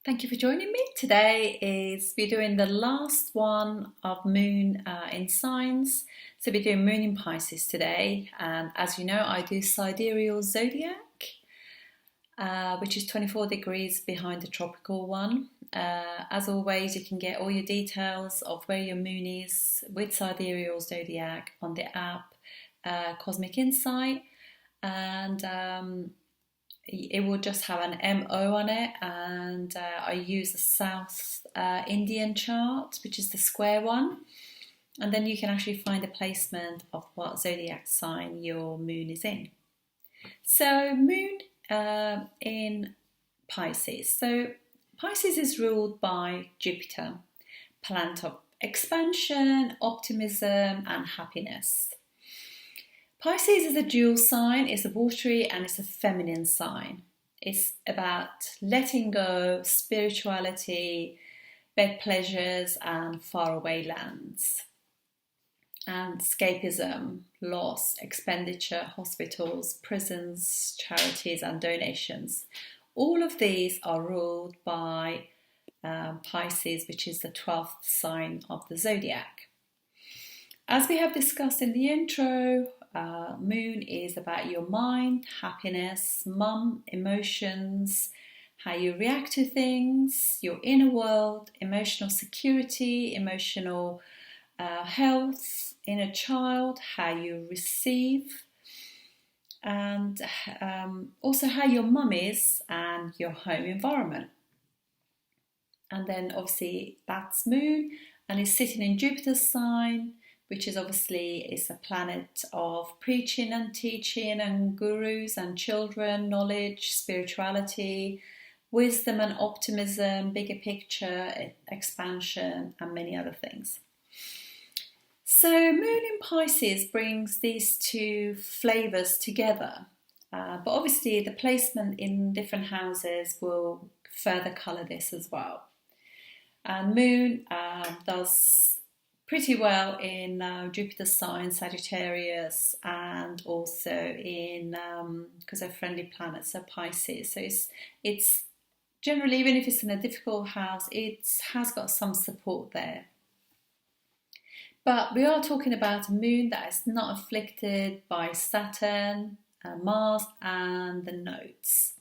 Thank you for joining me. Today we're doing the last one of Moon in signs. So we're doing Moon in Pisces today, and as you know, I do Sidereal zodiac, which is 24 degrees behind the tropical one. As always, you can get all your details of where your moon is with Sidereal zodiac on the app Cosmic Insight, and it will just have an MO on it, and I use the South Indian chart, which is the square one, and then you can actually find a placement of what zodiac sign your moon is in. So Moon in Pisces. So Pisces is ruled by Jupiter, planet of expansion, optimism and happiness. Pisces is a dual sign, it's a watery and it's a feminine sign. It's about letting go, spirituality, bed pleasures and faraway lands. And escapism, loss, expenditure, hospitals, prisons, charities and donations. All of these are ruled by Pisces, which is the 12th sign of the zodiac. As we have discussed in the intro, Moon is about your mind, happiness, emotions, how you react to things, your inner world, emotional security, emotional health, inner child, how you receive, and also how your mum is and your home environment. And then obviously that's Moon, and it's sitting in Jupiter's sign, which is a planet of preaching and teaching and gurus and children, knowledge, spirituality, wisdom and optimism, bigger picture, expansion and many other things. So Moon in Pisces brings these two flavours together, but obviously the placement in different houses will further colour this as well. And Moon does pretty well in Jupiter's sign, Sagittarius, and also in, because they're friendly planets, so Pisces. So it's generally, even if it's in a difficult house, it has got some support there. But we are talking about a moon that is not afflicted by Saturn, Mars, and the nodes.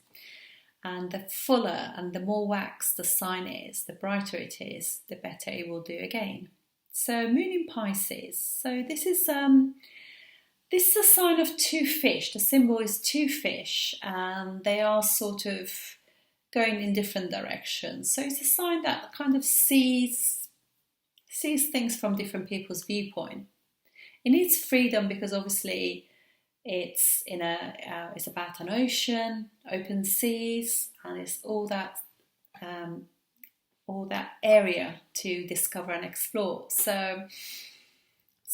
And the fuller and the more waxed the sign is, the brighter it is, the better it will do again. So Moon in Pisces. So this is a sign of two fish. The symbol is two fish, and they are sort of going in different directions. So it's a sign that kind of sees things from different people's viewpoint. It needs freedom because obviously it's about an ocean, open seas, and it's all that area to discover and explore. So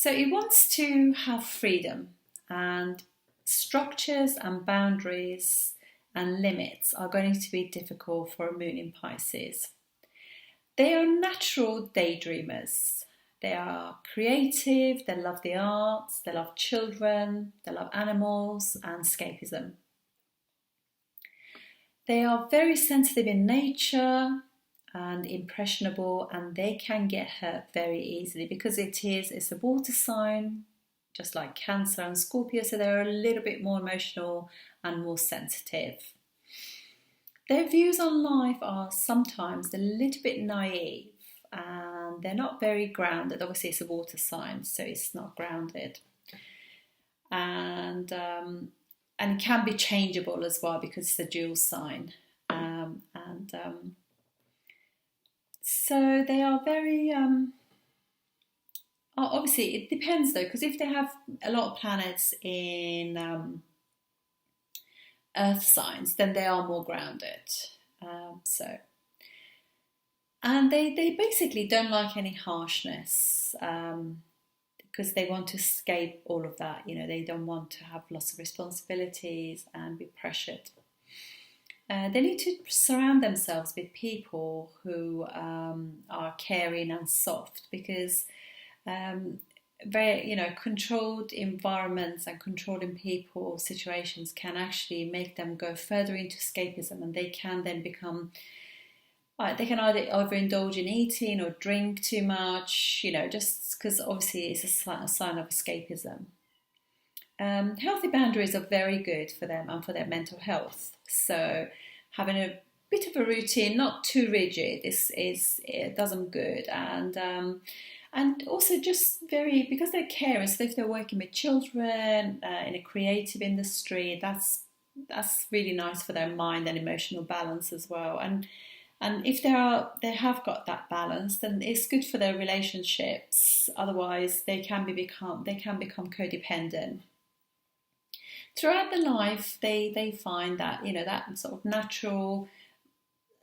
it wants to have freedom, and structures and boundaries and limits are going to be difficult for a Moon in Pisces. They are natural daydreamers. They are creative, they love the arts, they love children, they love animals and escapism. They are very sensitive in nature and impressionable, and they can get hurt very easily because it's a water sign, just like Cancer and Scorpio, so they're a little bit more emotional and more sensitive. Their views on life are sometimes a little bit naive, and they're not very grounded. Obviously it's a water sign, so it's not grounded, and it can be changeable as well because it's a dual sign, so they are very, obviously it depends though, because if they have a lot of planets in earth signs, then they are more grounded. And they basically don't like any harshness, because they want to escape all of that. You know, they don't want to have lots of responsibilities and be pressured. They need to surround themselves with people who are caring and soft, because very, controlled environments and controlling people, situations can actually make them go further into escapism, and they can then become They can either overindulge in eating or drink too much, just because obviously it's a sign of escapism. Healthy boundaries are very good for them and for their mental health. So having a bit of a routine, not too rigid, it does them good, and also just very, because they're carers. So if they're working with children in a creative industry, that's really nice for their mind and emotional balance as well. And if they have got that balance, then it's good for their relationships. Otherwise, they can become codependent. Throughout the life, they find that that sort of natural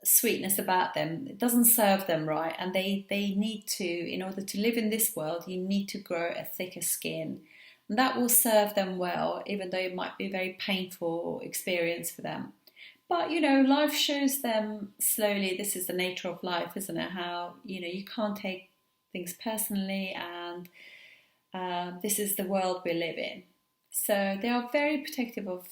sweetness about them, it doesn't serve them right, and they need to, in order to live in this world, you need to grow a thicker skin, and that will serve them well, even though it might be a very painful experience for them. But life shows them slowly, this is the nature of life, isn't it? How you can't take things personally, and this is the world we live in. So they are very protective of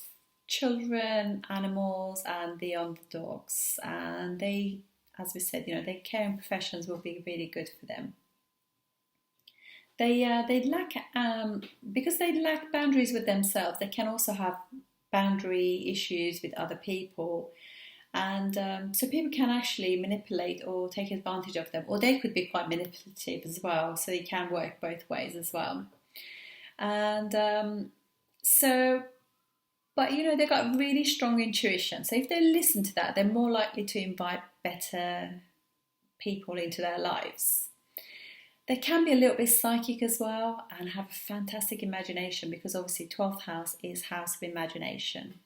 children, animals, and the underdogs. And they, as we said, their caring professions will be really good for them. They lack because they lack boundaries with themselves. They can also have boundary issues with other people, and so people can actually manipulate or take advantage of them, or they could be quite manipulative as well. So they can work both ways as well. And so, but they've got really strong intuition. So if they listen to that, they're more likely to invite better people into their lives. They can be a little bit psychic as well and have a fantastic imagination, because obviously 12th house is house of imagination.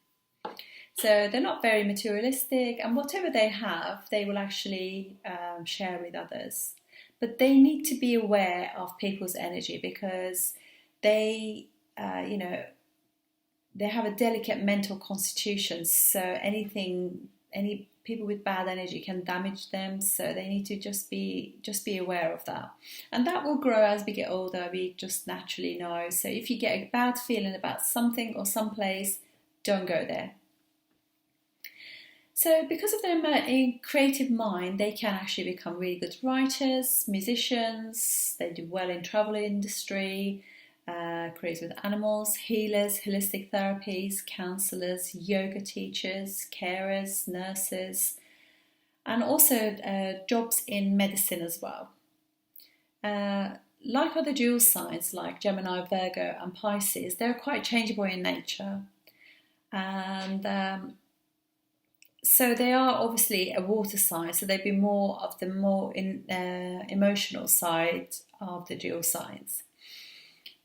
So they're not very materialistic, and whatever they have, they will actually share with others. But they need to be aware of people's energy, because they have a delicate mental constitution, so any people with bad energy can damage them. So they need to just be aware of that, and that will grow as we get older. We just naturally know. So if you get a bad feeling about something or someplace, don't go there. So because of their creative mind, they can actually become really good writers, musicians. They do well in travel industry. Careers with animals, healers, holistic therapies, counsellors, yoga teachers, carers, nurses, and also jobs in medicine as well. Like other dual signs like Gemini, Virgo and Pisces, they're quite changeable in nature, and so they are obviously a water sign, so they'd be more of the emotional side of the dual signs.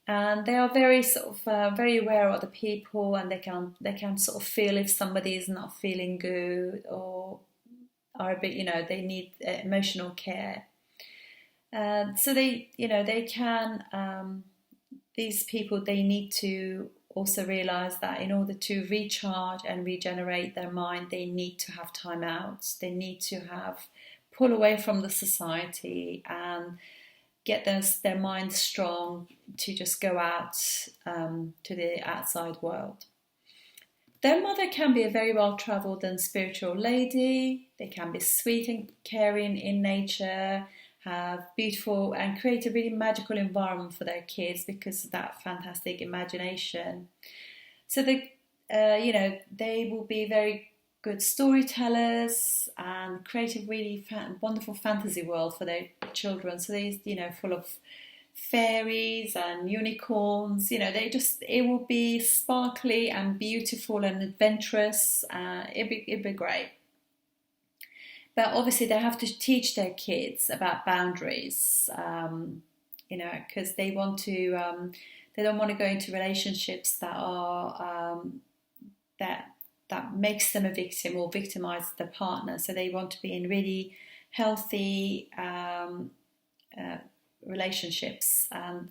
And they are very very aware of other people, and they can sort of feel if somebody is not feeling good or are a bit, they need emotional care. So they can, these people, they need to also realize that in order to recharge and regenerate their mind, they need to have time out. They need to pull away from the society and get their mind strong to just go out to the outside world. Their mother can be a very well-travelled and spiritual lady. They can be sweet and caring in nature, have beautiful and create a really magical environment for their kids because of that fantastic imagination. So they will be very good storytellers and create a really wonderful fantasy world for their children. So they're full of fairies and unicorns. It will be sparkly and beautiful and adventurous. It'd be great. But obviously they have to teach their kids about boundaries, because they want to. They don't want to go into relationships that are that makes them a victim or victimize the partner. So they want to be in really healthy relationships, and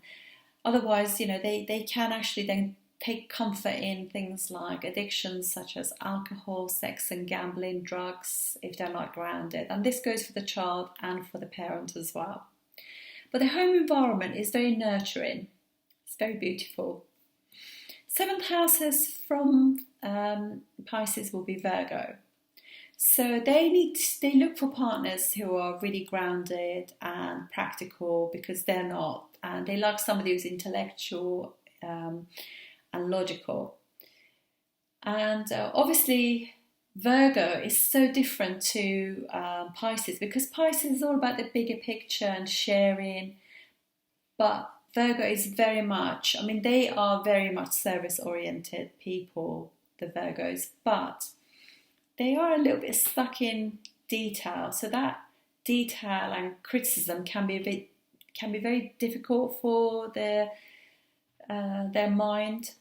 otherwise, they can actually then take comfort in things like addictions such as alcohol, sex and gambling, drugs, if they're not grounded. And this goes for the child and for the parent as well. But the home environment is very nurturing. It's very beautiful. 7th houses from Pisces will be Virgo. So they look for partners who are really grounded and practical because they're not, and they like somebody who's intellectual and logical. And obviously, Virgo is so different to Pisces because Pisces is all about the bigger picture and sharing, but Virgo is very much, I mean, they are very much service oriented people, the Virgos, but they are a little bit stuck in detail. So that detail and criticism can be very difficult for their mind.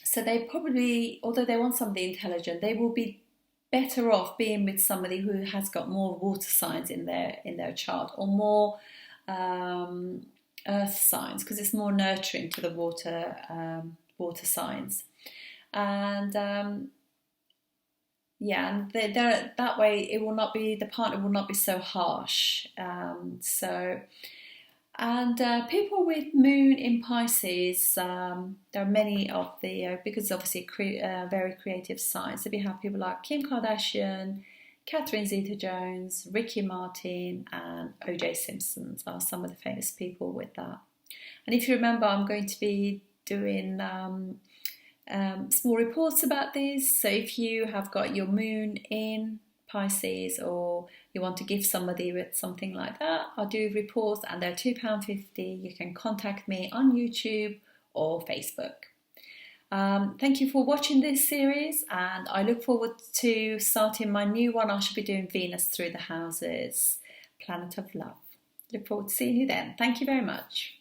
So they probably, although they want somebody intelligent, they will be better off being with somebody who has got more water signs in their chart, or more earth signs, because it's more nurturing to the water signs. And and that way it will not be, the partner will not be so harsh. People with moon in Pisces, there are many of the, because obviously very creative signs. There'll be people like Kim Kardashian, Catherine Zeta-Jones, Ricky Martin, and O.J. Simpson are some of the famous people with that. And if you remember, I'm going to be doing small reports about these. So if you have got your moon in Pisces, or you want to give somebody with something like that, I'll do reports, and they're £2.50. You can contact me on YouTube or Facebook. Thank you for watching this series, and I look forward to starting my new one. I should be doing Venus through the houses, Planet of Love. Look forward to seeing you then. Thank you very much.